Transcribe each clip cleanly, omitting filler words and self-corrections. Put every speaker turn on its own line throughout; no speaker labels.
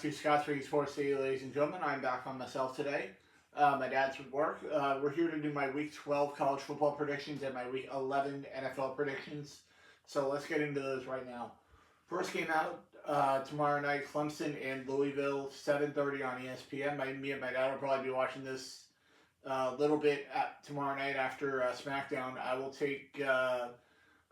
To Scott's Free Sports City, ladies and gentlemen. I'm back on myself today. My dad's at work. We're here to do my Week 12 college football predictions and my Week 11 NFL predictions. So let's get into those right now. First game out tomorrow night, Clemson and Louisville, 7:30 on ESPN. Me and my dad will probably be watching this a little bit tomorrow night after SmackDown.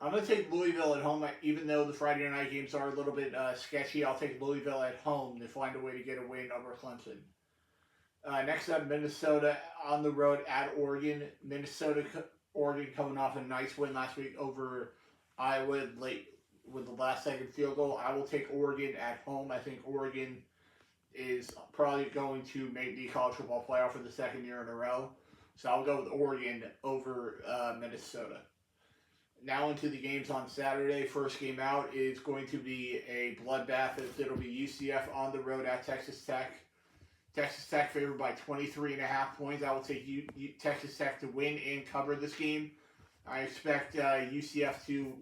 I'm going to take Louisville at home, even though the Friday night games are a little bit sketchy. I'll take Louisville at home to find a way to get a win over Clemson. Next up, Minnesota on the road at Oregon. Oregon coming off a nice win last week over Iowa late with the last second field goal. I will take Oregon at home. I think Oregon is probably going to make the college football playoff for the second year in a row. So I'll go with Oregon over Minnesota. Now into the games on Saturday. First game out is going to be a bloodbath. It'll be UCF on the road at Texas Tech. Texas Tech favored by 23.5 points. I will take Texas Tech to win and cover this game. I expect UCF to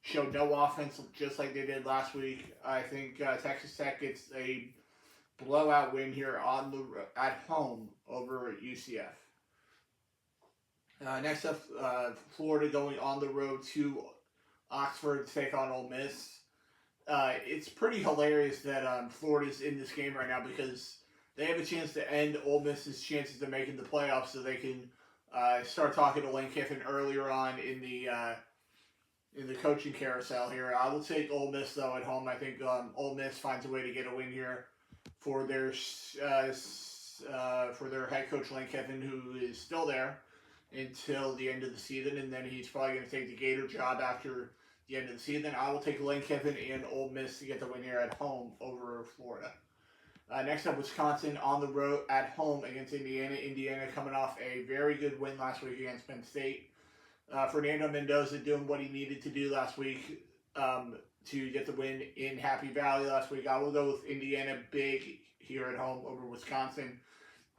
show no offense just like they did last week. I think Texas Tech gets a blowout win here at home over UCF. Next up, Florida going on the road to Oxford to take on Ole Miss. It's pretty hilarious that Florida's in this game right now because they have a chance to end Ole Miss's chances of making the playoffs, so they can start talking to Lane Kiffin earlier on in the coaching carousel here. I will take Ole Miss though at home. I think Ole Miss finds a way to get a win here for their head coach Lane Kiffin, who is still there until the end of the season, and then he's probably going to take the Gator job after the end of the season. I will take Lane Kiffin and Ole Miss to get the win here at home over Florida. Next up, Wisconsin on the road at home against Indiana. Indiana coming off a very good win last week against Penn State. Fernando Mendoza doing what he needed to do last week to get the win in Happy Valley last week. I will go with Indiana big here at home over Wisconsin.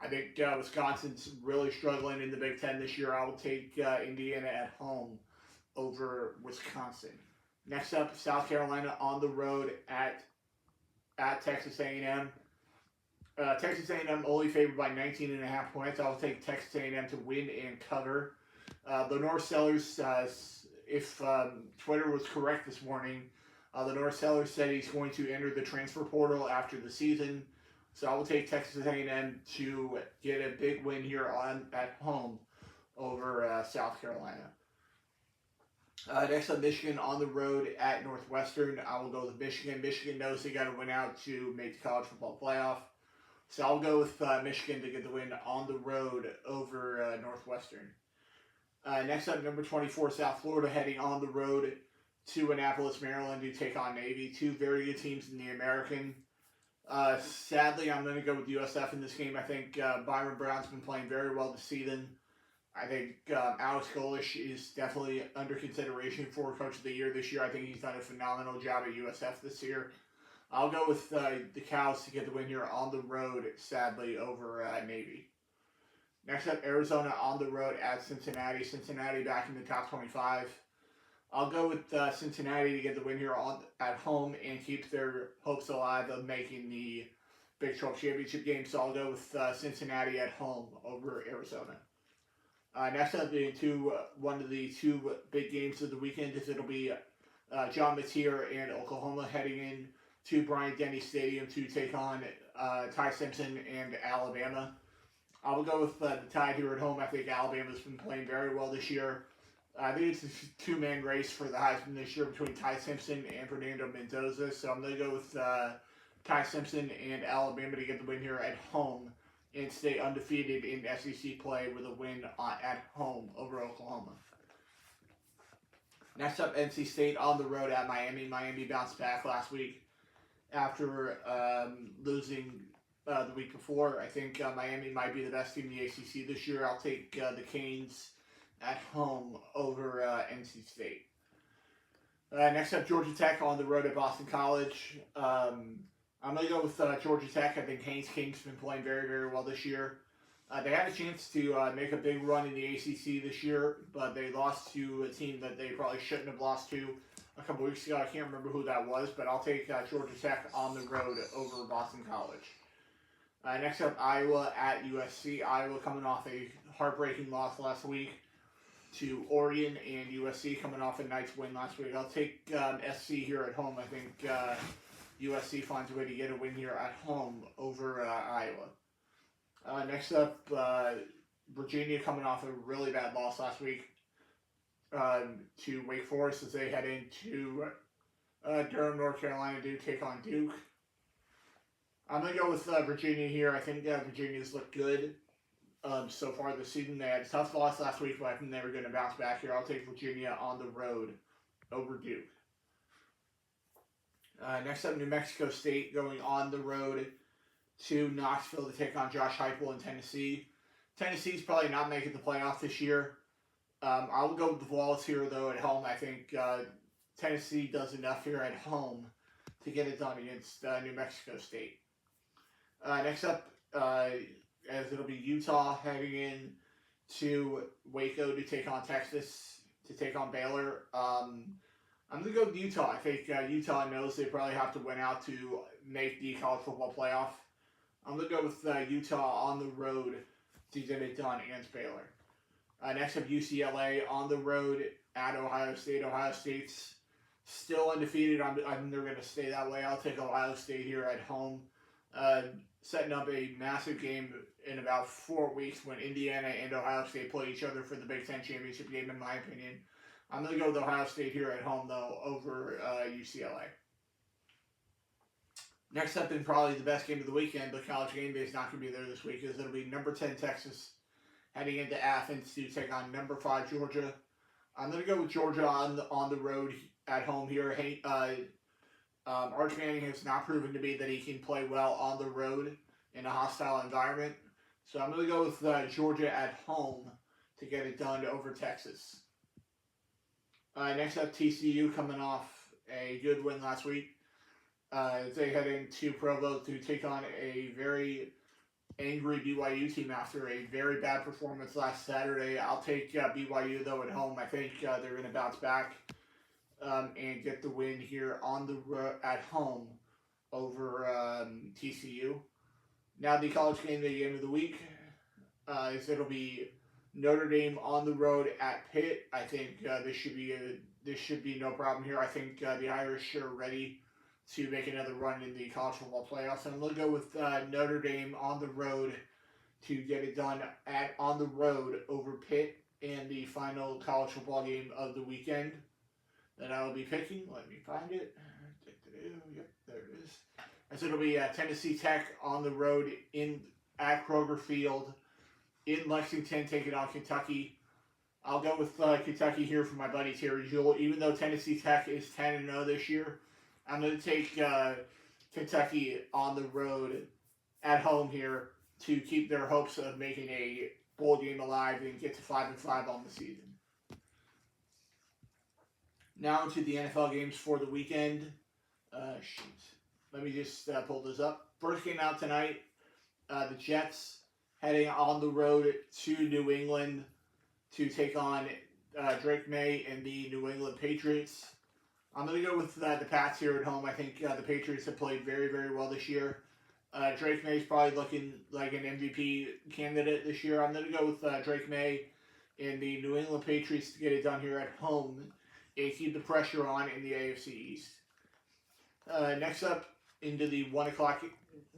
I think Wisconsin's really struggling in the Big Ten this year. I will take Indiana at home over Wisconsin. Next up, South Carolina on the road at Texas A&M. Texas A&M only favored by 19.5 points. I will take Texas A&M to win and cover. Lenore Sellers, if Twitter was correct this morning, Lenore Sellers said he's going to enter the transfer portal after the season. So I will take Texas A&M to get a big win here at home over South Carolina. Next up, Michigan on the road at Northwestern. I will go with Michigan. Michigan knows they got to win out to make the college football playoff. So I'll go with Michigan to get the win on the road over Northwestern. Next up, number 24, South Florida heading on the road to Annapolis, Maryland to take on Navy. Two very good teams in the American. Sadly, I'm going to go with USF in this game. I think Byron Brown's been playing very well this season. I think Alex Golesh is definitely under consideration for Coach of the Year this year. I think he's done a phenomenal job at USF this year. I'll go with the Cows to get the win here on the road, sadly, over Navy. Next up, Arizona on the road at Cincinnati. Cincinnati back in the top 25. I'll go with Cincinnati to get the win here at home and keep their hopes alive of making the Big 12 championship game. So I'll go with Cincinnati at home over Arizona. Next up, one of the two big games of the weekend is it'll be John Mateer and Oklahoma heading in to Bryant-Denny Stadium to take on Ty Simpson and Alabama. I will go with the Tide here at home. I think Alabama's been playing very well this year. I think it's a two-man race for the Heisman this year between Ty Simpson and Fernando Mendoza. So I'm going to go with Ty Simpson and Alabama to get the win here at home and stay undefeated in SEC play with a win at home over Oklahoma. Next up, NC State on the road at Miami. Miami bounced back last week after losing the week before. I think Miami might be the best team in the ACC this year. I'll take the Canes at home over NC State. Next up, Georgia Tech on the road at Boston College. I'm going to go with Georgia Tech. I think Haynes King's been playing very, very well this year. They had a chance to make a big run in the ACC this year, but they lost to a team that they probably shouldn't have lost to. a couple weeks ago. I can't remember who that was, but I'll take Georgia Tech on the road over Boston College. Next up, Iowa at USC. Iowa coming off a heartbreaking loss last week to Oregon, and USC coming off a nice win last week. I'll take SC here at home. I think USC finds a way to get a win here at home over Iowa. Next up, Virginia coming off a really bad loss last week to Wake Forest as they head into Durham, North Carolina to take on Duke. I'm going to go with Virginia here. I think Virginia's looked good so far this season. They had a tough loss last week, but I think they were going to bounce back here. I'll take Virginia on the road over Duke. Next up, New Mexico State going on the road to Knoxville to take on Josh Heupel in Tennessee. Tennessee's probably not making the playoffs this year. I will go with the Vols here, though, at home. I think Tennessee does enough here at home to get it done against New Mexico State. Next up, as it'll be Utah heading in to Waco to take on Texas, to take on Baylor. I'm going to go with Utah. I think Utah knows they probably have to win out to make the college football playoff. I'm going to go with Utah on the road to get it done against Baylor. Next up, UCLA on the road at Ohio State. Ohio State's still undefeated. I think they're going to stay that way. I'll take Ohio State here at home. Setting up a massive game in about 4 weeks when Indiana and Ohio State play each other for the Big Ten championship game, in my opinion. I'm going to go with Ohio State here at home, though, over UCLA. Next up, and probably the best game of the weekend, but College Game Day is not going to be there this week, is it'll be number 10 Texas heading into Athens to take on number 5 Georgia. I'm going to go with Georgia on the road at home here. Arch Manning has not proven to me that he can play well on the road in a hostile environment. So I'm going to go with Georgia at home to get it done over Texas. Next up, TCU coming off a good win last week. They head into Provo to take on a very angry BYU team after a very bad performance last Saturday. I'll take BYU, though, at home. I think they're going to bounce back and get the win here on at home over TCU. Now the College Game Day game of the week it'll be Notre Dame on the road at Pitt. I think this should be no problem here. I think the Irish are ready to make another run in the college football playoffs, and we'll go with Notre Dame on the road to get it done on the road over Pitt in the final college football game of the weekend that I will be picking. Let me find it. Yep, there it is. And so it'll be Tennessee Tech on the road at Kroger Field in Lexington, taking on Kentucky. I'll go with Kentucky here for my buddy Terry Jewell. Even though Tennessee Tech is 10-0 this year, I'm going to take Kentucky on the road at home here to keep their hopes of making a bowl game alive and get to 5-5 on the season. Now into the NFL games for the weekend. Let me just pull this up. First game out tonight, the Jets heading on the road to New England to take on Drake May and the New England Patriots. I'm going to go with the Pats here at home. I think the Patriots have played very, very well this year. Drake May is probably looking like an MVP candidate this year. I'm going to go with Drake May and the New England Patriots to get it done here at home and keep the pressure on in the AFC East. Next up, into the 1 o'clock.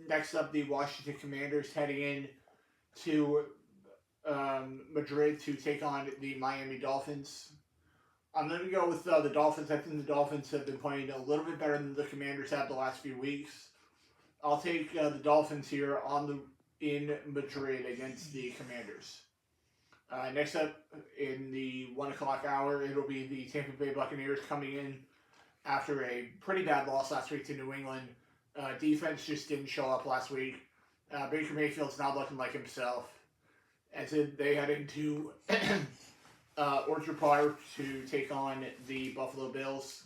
Next up, the Washington Commanders heading in to Madrid to take on the Miami Dolphins. I'm going to go with the Dolphins. I think the Dolphins have been playing a little bit better than the Commanders have the last few weeks. I'll take the Dolphins here in Madrid against the Commanders. Next up, in the 1 o'clock hour, it'll be the Tampa Bay Buccaneers coming in after a pretty bad loss last week to New England. Defense just didn't show up last week. Baker Mayfield's not looking like himself. And so they head into Orchard Park to take on the Buffalo Bills.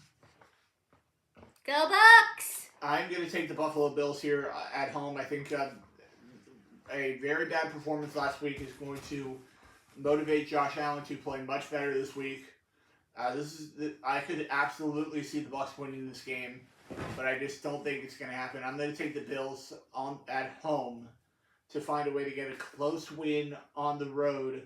Go Bucks!
I'm going to take the Buffalo Bills here at home. I think a very bad performance last week is going to motivate Josh Allen to play much better this week. I could absolutely see the Bucs winning this game, but I just don't think it's going to happen. I'm going to take the Bills at home to find a way to get a close win on the road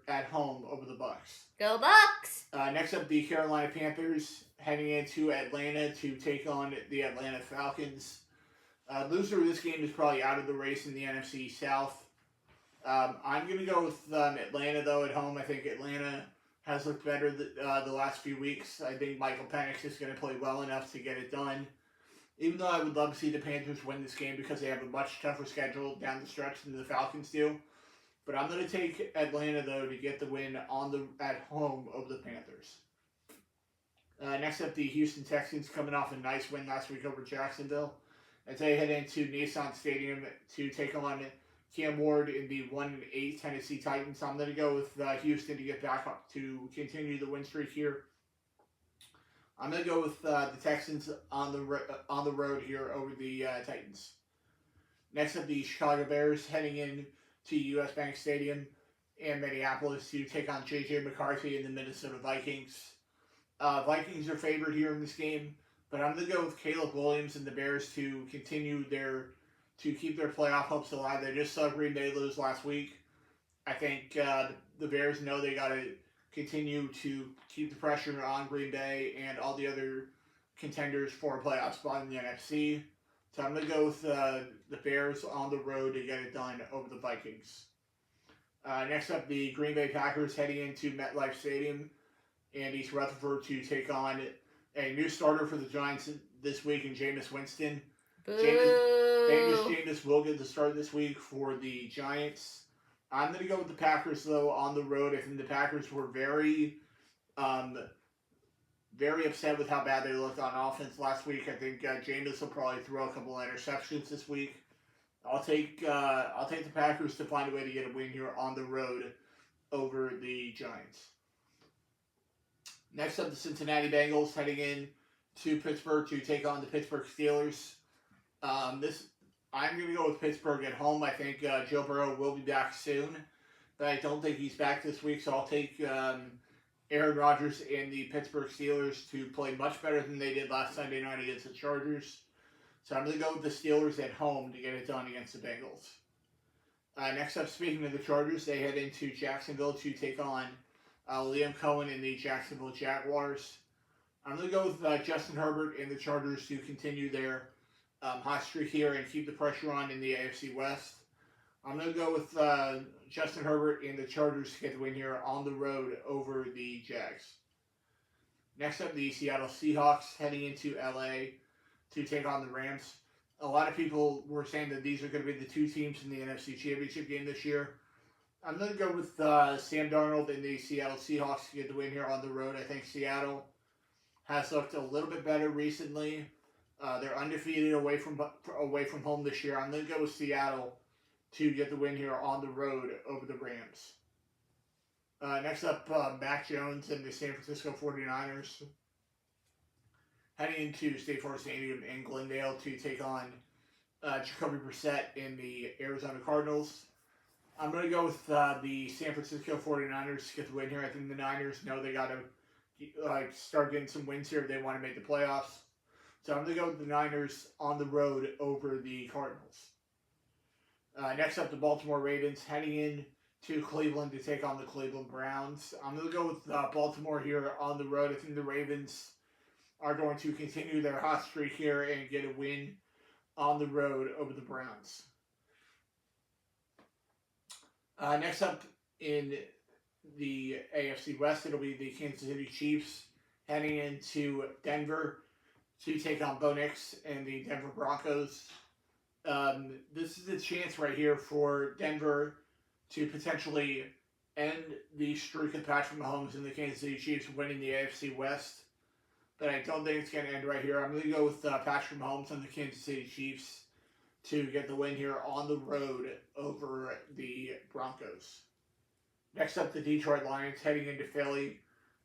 at home over the Bucs.
Go Bucks!
Next up, the Carolina Panthers heading into Atlanta to take on the Atlanta Falcons. Loser of this game is probably out of the race in the NFC South. I'm going to go with Atlanta, though, at home. I think Atlanta has looked better the last few weeks. I think Michael Penix is going to play well enough to get it done. Even though I would love to see the Panthers win this game because they have a much tougher schedule down the stretch than the Falcons do. But I'm going to take Atlanta, though, to get the win at home over the Panthers. Next up, the Houston Texans coming off a nice win last week over Jacksonville as they head into Nissan Stadium to take on Cam Ward in the 1-8 Tennessee Titans. I'm going to go with Houston to get back up to continue the win streak here. I'm going to go with the Texans on the road here over the Titans. Next up, the Chicago Bears heading in to U.S. Bank Stadium in Minneapolis to take on J.J. McCarthy and the Minnesota Vikings. Vikings are favored here in this game, but I'm going to go with Caleb Williams and the Bears to keep their playoff hopes alive. They just saw Green Bay lose last week. I think the Bears know they got to continue to keep the pressure on Green Bay and all the other contenders for a playoff spot in the NFC. So I'm going to go with the Bears on the road to get it done over the Vikings. Next up, the Green Bay Packers heading into MetLife Stadium in East Rutherford to take on a new starter for the Giants this week in Jameis Winston. Jameis will get the start this week for the Giants. I'm going to go with the Packers, though, on the road. I think the Packers were very upset with how bad they looked on offense last week. I think Jameis will probably throw a couple of interceptions this week. I'll take the Packers to find a way to get a win here on the road over the Giants. Next up, the Cincinnati Bengals heading in to Pittsburgh to take on the Pittsburgh Steelers. I'm going to go with Pittsburgh at home. I think Joe Burrow will be back soon, but I don't think he's back this week, so I'll take Aaron Rodgers and the Pittsburgh Steelers to play much better than they did last Sunday night against the Chargers. So I'm going to go with the Steelers at home to get it done against the Bengals. Next up, speaking of the Chargers, they head into Jacksonville to take on Liam Cohen and the Jacksonville Jaguars. I'm going to go with Justin Herbert and the Chargers to continue their hot streak here and keep the pressure on in the AFC West. I'm going to go with Justin Herbert and the Chargers to get the win here on the road over the Jags. Next up, the Seattle Seahawks heading into LA to take on the Rams. A lot of people were saying that these are going to be the two teams in the NFC Championship game this year. I'm going to go with Sam Darnold and the Seattle Seahawks to get the win here on the road. I think Seattle has looked a little bit better recently. They're undefeated away from home this year. I'm going to go with Seattle to get the win here on the road over the Rams. Next up, Mac Jones and the San Francisco 49ers heading into State Farm Stadium in Glendale to take on Jacoby Brissett and the Arizona Cardinals. I'm going to go with the San Francisco 49ers to get the win here. I think the Niners know they got to start getting some wins here if they want to make the playoffs. So I'm going to go with the Niners on the road over the Cardinals. Next up, the Baltimore Ravens heading in to Cleveland to take on the Cleveland Browns. I'm going to go with Baltimore here on the road. I think the Ravens are going to continue their hot streak here and get a win on the road over the Browns. Next up in the AFC West, it'll be the Kansas City Chiefs heading into Denver to take on Bo Nix and the Denver Broncos. This is a chance right here for Denver to potentially end the streak of Patrick Mahomes and the Kansas City Chiefs winning the AFC West. But I don't think it's going to end right here. I'm going to go with Patrick Mahomes and the Kansas City Chiefs to get the win here on the road over the Broncos. Next up, the Detroit Lions heading into Philly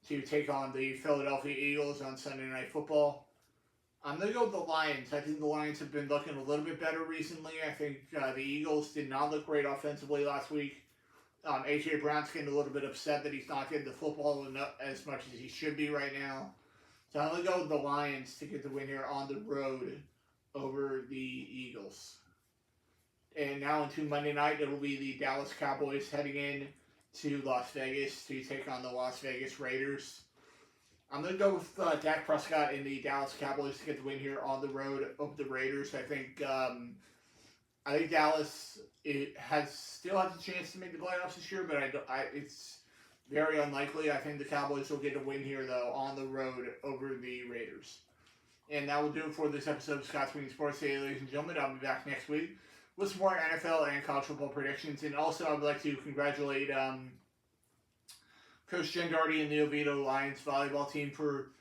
to take on the Philadelphia Eagles on Sunday Night Football. I'm going to go with the Lions. I think the Lions have been looking a little bit better recently. I think the Eagles did not look great offensively last week AJ Brown's getting a little bit upset that he's not getting the football as much as he should be right now. So I'm going to go with the Lions to get the win here on the road over the Eagles. And now into Monday night, it will be the Dallas Cowboys heading in to Las Vegas to take on the Las Vegas Raiders. I'm going to go with Dak Prescott and the Dallas Cowboys to get the win here on the road over the Raiders. I think Dallas still has a chance to make the playoffs this year, but it's very unlikely. I think the Cowboys will get a win here, though, on the road over the Raiders. And that will do it for this episode of Scott's Winning Sports Today, ladies and gentlemen. I'll be back next week with some more NFL and college football predictions. And also, I would like to congratulate Coach Jen Doherty and the Oviedo Lions volleyball team for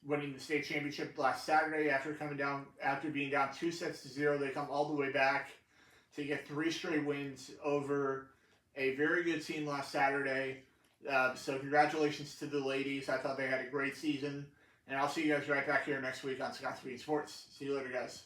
winning the state championship last Saturday after being down 2-0. They come all the way back to get 3 straight wins over a very good team last Saturday. So congratulations to the ladies. I thought they had a great season. And I'll see you guys right back here next week on Scott's Winning Sports. See you later, guys.